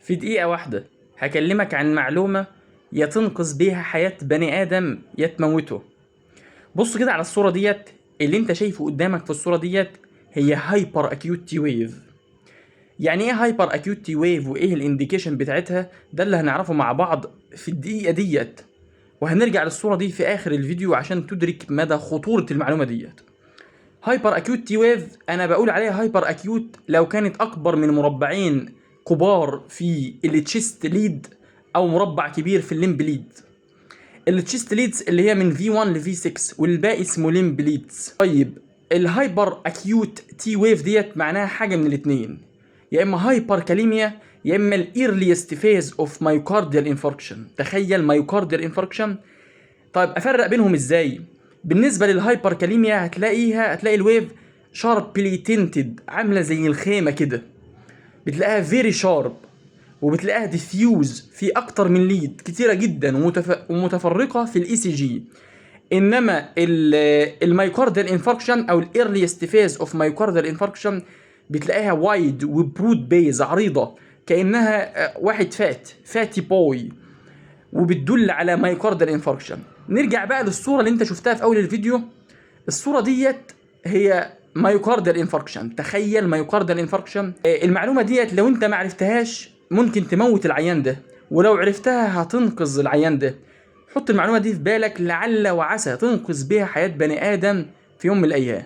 في دقيقة واحدة هكلمك عن معلومة يا تنقذ بيها حياة بني آدم يا تموته. بص كده على الصورة ديت. اللي انت شايفه قدامك في الصورة ديت هي هايبر اكيوت تي ويف. يعني ايه هايبر اكيوت تي ويف وايه الانديكيشن بتاعتها؟ ده اللي هنعرفه مع بعض في الدقيقة ديت، وهنرجع للصورة دي في آخر الفيديو عشان تدرك مدى خطورة المعلومة ديت. هايبر اكيوت تي ويف انا بقول عليها هايبر اكيوت لو كانت اكبر من مربعين كبار في التشيست ليد او مربع كبير في الليمب ليد. التشيست ليدز اللي هي من V1 ل V6 والباقي اسمه ليمب ليدز. طيب الهايبر اكيوت تي ويف ديت معناها حاجه من الاثنين، يا اما هايبر كاليميا يا اما الايرليست فيز اوف مايوكارديال انفاركشن. تخيل مايوكارديال انفاركشن. طيب افرق بينهم ازاي؟ بالنسبه للهايبر كاليميا هتلاقي الويف شاربلي تنتد، عامله زي الخيمه كده، بتلاقيها فيري شارب، وبتلاقيها ديفيوز في اكتر من ليد كتيره جدا ومتفرقه في الاي سي جي. انما المايوكاردال انفاركشن او الايرليست فيز اوف مايوكاردال انفاركشن بتلاقيها وايد وبرود بيز عريضه، كانها واحد فاتي بوي، وبتدل على مايوكاردال انفاركشن. نرجع بقى للصوره اللي انت شفتها في اول الفيديو. الصوره ديت هي مايوكاردال انفاركشن. تخيل مايوكاردال انفاركشن. المعلومه ديت لو انت ما عرفتهاش ممكن تموت العيان ده، ولو عرفتها هتنقذ العيان ده. حط المعلومه دي في بالك، لعل وعسى تنقذ بيها حياه بني ادم في يوم من الايام.